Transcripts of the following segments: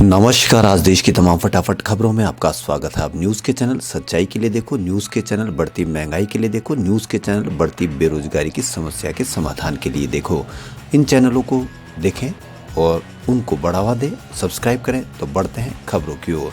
नमस्कार। आज देश की तमाम फटाफट खबरों में आपका स्वागत है। आप न्यूज़ के चैनल सच्चाई के लिए देखो, न्यूज़ के चैनल बढ़ती महंगाई के लिए देखो, न्यूज़ के चैनल बढ़ती बेरोजगारी की समस्या के समाधान के लिए देखो। इन चैनलों को देखें और उनको बढ़ावा दें, सब्सक्राइब करें। तो बढ़ते हैं खबरों की ओर।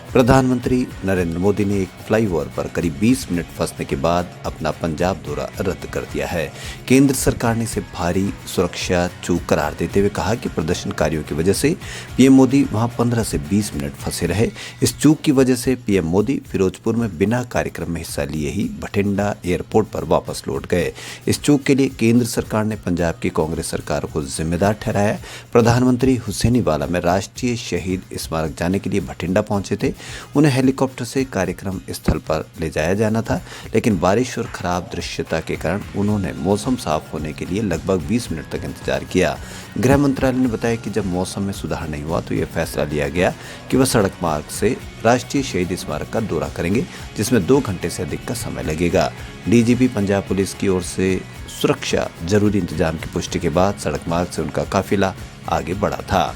प्रधानमंत्री नरेंद्र मोदी ने एक फ्लाईओवर पर करीब 20 मिनट फंसने के बाद अपना पंजाब दौरा रद्द कर दिया है। केंद्र सरकार ने इसे भारी सुरक्षा चूक करार देते हुए कहा कि प्रदर्शनकारियों की वजह से पीएम मोदी वहां 15 से 20 मिनट फंसे रहे। इस चूक की वजह से पीएम मोदी फिरोजपुर में बिना कार्यक्रम में हिस्सा लिए ही भटिंडा एयरपोर्ट पर वापस लौट गए। इस चूक के लिए केंद्र सरकार ने पंजाब की कांग्रेस सरकार को जिम्मेदार ठहराया। प्रधानमंत्री हुसैनीवाला में राष्ट्रीय शहीद स्मारक जाने के लिए भटिंडा पहुंचे थे। उन्हें हेलीकॉप्टर से कार्यक्रम स्थल पर ले जाया जाना था, लेकिन बारिश और खराब दृश्यता के कारण उन्होंने मौसम साफ होने के लिए लगभग 20 मिनट तक इंतजार किया। गृह मंत्रालय ने बताया कि जब मौसम में सुधार नहीं हुआ तो यह फैसला लिया गया कि वह सड़क मार्ग से राष्ट्रीय शहीद स्मारक का दौरा करेंगे, जिसमें 2 घंटे से अधिक का समय लगेगा। डीजीपी पंजाब पुलिस की ओर से सुरक्षा जरूरी इंतजाम की पुष्टि के बाद सड़क मार्ग से उनका काफिला आगे बढ़ा था।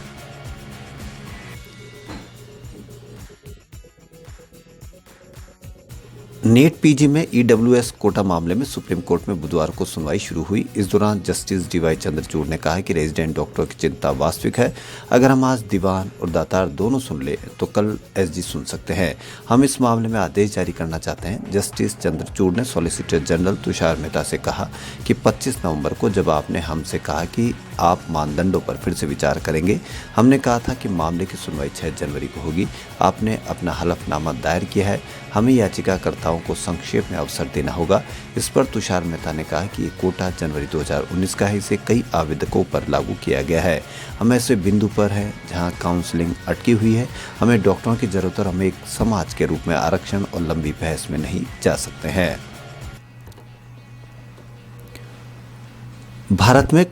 नेट पीजी में ईडब्ल्यूएस कोटा मामले में सुप्रीम कोर्ट में बुधवार को सुनवाई शुरू हुई। इस दौरान जस्टिस डीवाई चंद्रचूड़ ने कहा कि रेजिडेंट डॉक्टरों की चिंता वास्तविक है। अगर हम आज दीवान और दातार दोनों सुन ले तो कल एसजी सुन सकते हैं। हम इस मामले में आदेश जारी करना चाहते हैं। जस्टिस चंद्रचूड़ ने सॉलिसिटर जनरल तुषार मेहता से कहा कि 25 नवंबर को जब आपने हमसे कहा कि आप मानदंडों पर फिर से विचार करेंगे, हमने कहा था कि मामले की सुनवाई 6 जनवरी को होगी। आपने अपना हलफनामा दायर किया है। हमें याचिकाकर्ताओं को संक्षेप में अवसर देना होगा। इस पर तुषार मेहता ने कहा कि ये कोटा जनवरी 2019 का है, इसे कई आवेदकों पर लागू किया गया है। हम ऐसे बिंदु पर हैं जहां काउंसलिंग अटकी हुई है। हमें डॉक्टरों की जरूरत और हम एक समाज के रूप में आरक्षण और लंबी बहस में नहीं जा सकते हैं। भारत में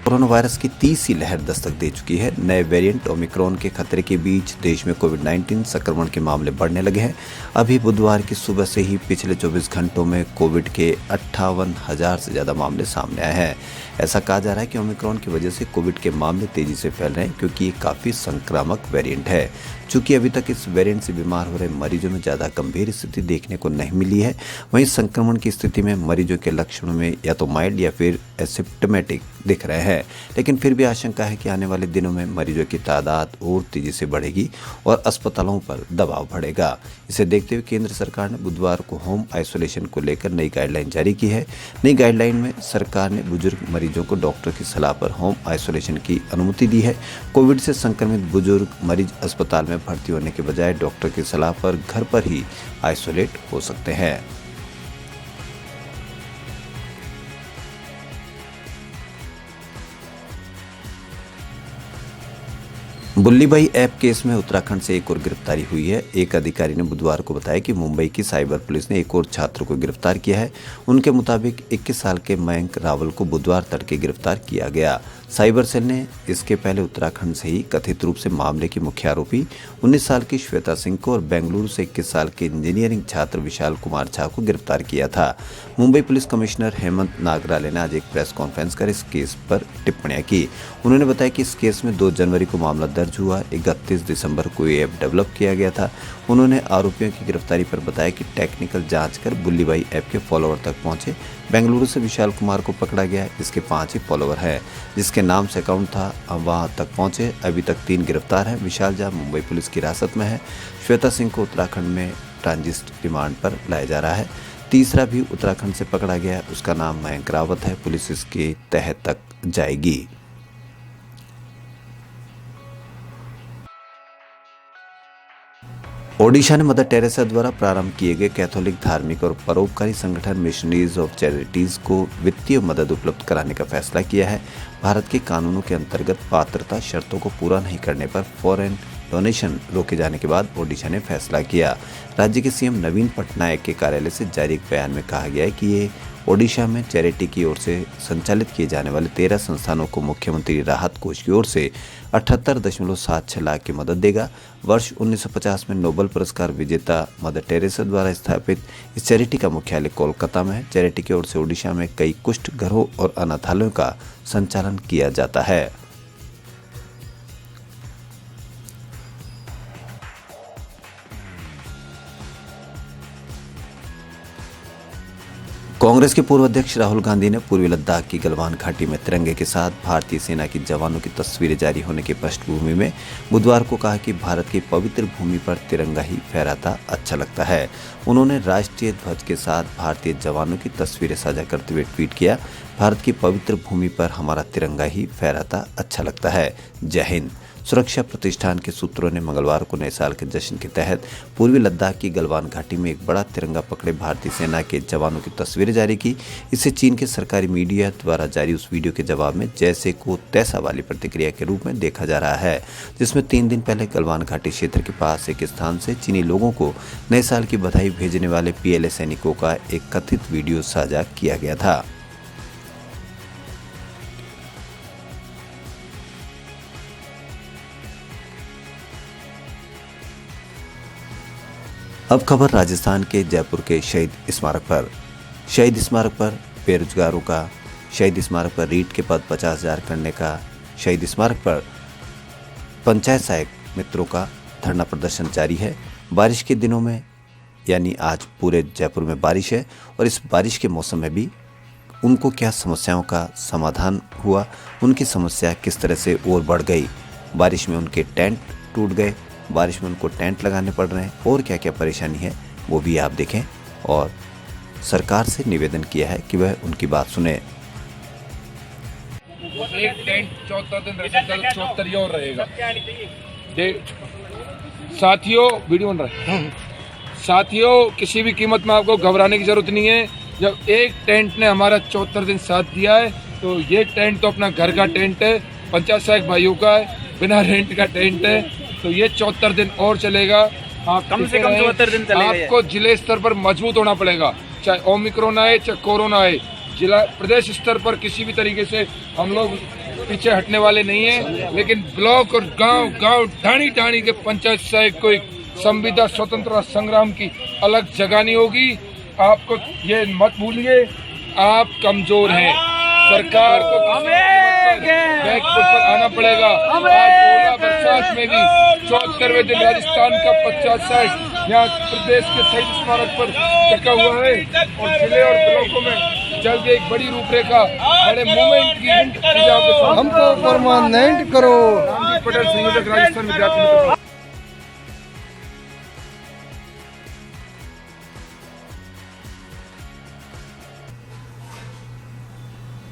कोरोना वायरस की 30वीं लहर दस्तक दे चुकी है। नए वेरिएंट ओमिक्रॉन के खतरे के बीच देश में कोविड-19 संक्रमण के मामले बढ़ने लगे हैं। अभी बुधवार की सुबह से ही पिछले 24 घंटों में कोविड के 58,000 से ज़्यादा मामले सामने आए हैं। ऐसा कहा जा रहा है कि ओमिक्रॉन की वजह से कोविड के मामले तेजी से फैल रहे हैं, क्योंकि ये काफ़ी संक्रामक वेरिएंट है। चूँकि अभी तक इस वेरिएंट से बीमार हो रहे मरीजों में ज़्यादा गंभीर स्थिति देखने को नहीं मिली है। वहीं संक्रमण की स्थिति में मरीजों के लक्षणों में या तो माइल्ड या फिर एसिम्प्टोमेटिक दिख रहे हैं, लेकिन फिर भी आशंका है कि आने वाले दिनों में मरीजों की तादाद और तेजी से बढ़ेगी और अस्पतालों पर दबाव बढ़ेगा। इसे देखते हुए केंद्र सरकार ने बुधवार को होम आइसोलेशन को लेकर नई गाइडलाइन जारी की है। नई गाइडलाइन में सरकार ने बुजुर्ग मरीजों को डॉक्टर की सलाह पर होम आइसोलेशन की अनुमति दी है। कोविड से संक्रमित बुजुर्ग मरीज अस्पताल में भर्ती होने के बजाय डॉक्टर की सलाह पर घर पर ही आइसोलेट हो सकते हैं। बुल्ली भाई ऐप केस में उत्तराखंड से एक और गिरफ्तारी हुई है। एक अधिकारी ने बुधवार को बताया कि मुंबई की साइबर पुलिस ने एक और छात्र को गिरफ्तार किया है। उनके मुताबिक 21 साल के मयंक रावल को बुधवार तड़के गिरफ्तार किया गया। साइबर सेल ने इसके पहले उत्तराखंड से ही कथित रूप से मामले की मुख्य आरोपी 19 साल की श्वेता सिंह को और बेंगलुरु से 21 साल के इंजीनियरिंग छात्र विशाल कुमार झा को गिरफ्तार किया था। मुंबई पुलिस कमिश्नर हेमंत नागराले ने आज एक प्रेस कॉन्फ्रेंस कर इस केस पर टिप्पणियां की। उन्होंने बताया कि इस केस में 2 जनवरी को मामला दर्ज हुआ। 31 दिसंबर को ये ऐप डेवलप किया गया था। उन्होंने आरोपियों की गिरफ्तारी पर बताया कि टेक्निकल जांच कर बुल्ली भाई ऐप के फॉलोअर तक पहुंचे। बेंगलुरु से विशाल कुमार को पकड़ा गया, जिसके 5 ही फॉलोअर हैं। जिसके नाम से अकाउंट था वहां तक पहुंचे। अभी तक 3 गिरफ्तार हैं। विशाल झा मुंबई पुलिस की हिरासत में है। श्वेता सिंह को उत्तराखंड में ट्रांजिट रिमांड पर लाया जा रहा है। तीसरा भी उत्तराखंड से पकड़ा गया, उसका नाम मयंक रावत है। पुलिस इसके तह तक जाएगी। ओडिशा ने मदर टेरेसा द्वारा प्रारंभ किए गए कैथोलिक धार्मिक और परोपकारी संगठन मिशनरीज ऑफ चैरिटीज को वित्तीय मदद उपलब्ध कराने का फैसला किया है। भारत के कानूनों के अंतर्गत पात्रता शर्तों को पूरा नहीं करने पर फॉरेन डोनेशन रोके जाने के बाद ओडिशा ने फैसला किया। राज्य के सीएम नवीन पटनायक के कार्यालय से जारी एक बयान में कहा गया है कि ये ओडिशा में चैरिटी की ओर से संचालित किए जाने वाले 13 संस्थानों को मुख्यमंत्री राहत कोष की ओर से 78.76 लाख की मदद देगा। वर्ष 1950 में नोबेल पुरस्कार विजेता मदर टेरेसा द्वारा स्थापित इस चैरिटी का मुख्यालय कोलकाता में है। चैरिटी की ओर से ओडिशा में कई कुष्ठ घरों और अनाथालयों का संचालन किया जाता है। कांग्रेस के पूर्व अध्यक्ष राहुल गांधी ने पूर्वी लद्दाख की गलवान घाटी में तिरंगे के साथ भारतीय सेना के जवानों की तस्वीरें जारी होने की पृष्ठभूमि में बुधवार को कहा कि भारत की पवित्र भूमि पर तिरंगा ही फहराता अच्छा लगता है। उन्होंने राष्ट्रीय ध्वज के साथ भारतीय जवानों की तस्वीरें साझा करते हुए ट्वीट किया, भारत की पवित्र भूमि पर हमारा तिरंगा ही फहराता अच्छा लगता है। जय हिंद। सुरक्षा प्रतिष्ठान के सूत्रों ने मंगलवार को नए साल के जश्न के तहत पूर्वी लद्दाख की गलवान घाटी में एक बड़ा तिरंगा पकड़े भारतीय सेना के जवानों की तस्वीरें जारी की। इसे चीन के सरकारी मीडिया द्वारा जारी उस वीडियो के जवाब में जैसे को तैसा वाली प्रतिक्रिया के रूप में देखा जा रहा है, जिसमें 3 दिन पहले गलवान घाटी क्षेत्र के पास एक स्थान से चीनी लोगों को नए साल की बधाई भेजने वाले PLA सैनिकों का एक कथित वीडियो साझा किया गया था। अब खबर राजस्थान के जयपुर के शहीद स्मारक पर। शहीद स्मारक पर बेरोजगारों का, शहीद स्मारक पर रीट के पद 50,000 करने का, शहीद स्मारक पर पंचायत सहायक मित्रों का धरना प्रदर्शन जारी है। बारिश के दिनों में यानी आज पूरे जयपुर में बारिश है और इस बारिश के मौसम में भी उनको क्या समस्याओं का समाधान हुआ, उनकी समस्या किस तरह से और बढ़ गई। बारिश में उनके टेंट टूट गए, बारिश में उनको टेंट लगाने पड़ रहे हैं और क्या क्या परेशानी है वो भी आप देखें और सरकार से निवेदन किया है कि वह उनकी बात सुने। एक टेंट 74 दिन 74 और रहेगा। साथियों, वीडियो बन रहा है। साथियों, किसी भी कीमत में आपको घबराने की जरूरत नहीं है। जब एक टेंट ने हमारा 74 दिन साथ दिया है तो ये टेंट तो अपना घर का टेंट है, पंचायत सहायक भाइयों का है, बिना रेंट का टेंट है, तो ये 74 दिन और चलेगा। आप कम से कम 74 दिन चलेगा। आपको जिले स्तर पर मजबूत होना पड़ेगा, चाहे ओमिक्रॉन आए चाहे कोरोना आए। जिला प्रदेश स्तर पर किसी भी तरीके से हम लोग पीछे हटने वाले नहीं हैं, लेकिन ब्लॉक और गांव ढाणी के पंचायत सहायक को एक संविदा स्वतंत्रता संग्राम की अलग जगानी होगी। आपको ये मत भूलिए, आप कमजोर हैं, सरकार को बैकफुट पर आना पड़ेगा। आज ओला बरसात में भी 74वें दिन राजस्थान का 50 यहाँ प्रदेश के शहीद स्मारक पर टिका हुआ है और जिले और ब्लॉकों में जल्द एक बड़ी रूपरेखा, बड़े मूवमेंट की हमको परमानेंट करो। पटेल, संयोजक, राजस्थान विद्यार्थी।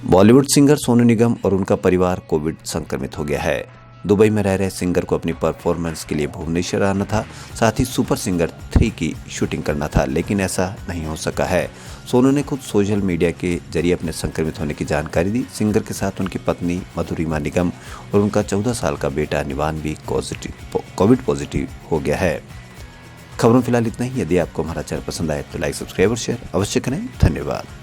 बॉलीवुड सिंगर सोनू निगम और उनका परिवार कोविड संक्रमित हो गया है। दुबई में रह रहे सिंगर को अपनी परफॉर्मेंस के लिए भुवनेश्वर आना था, साथ ही सुपर सिंगर 3 की शूटिंग करना था, लेकिन ऐसा नहीं हो सका है। सोनू ने खुद सोशल मीडिया के जरिए अपने संक्रमित होने की जानकारी दी। सिंगर के साथ उनकी पत्नी मधुरिमा निगम और उनका 14 साल का बेटा निवान भी कोविड पॉजिटिव हो गया है। खबरों फिलहाल इतना ही। यदि आपको हमारा चैनल पसंद आए तो लाइक, सब्सक्राइब और शेयर अवश्य करें। धन्यवाद।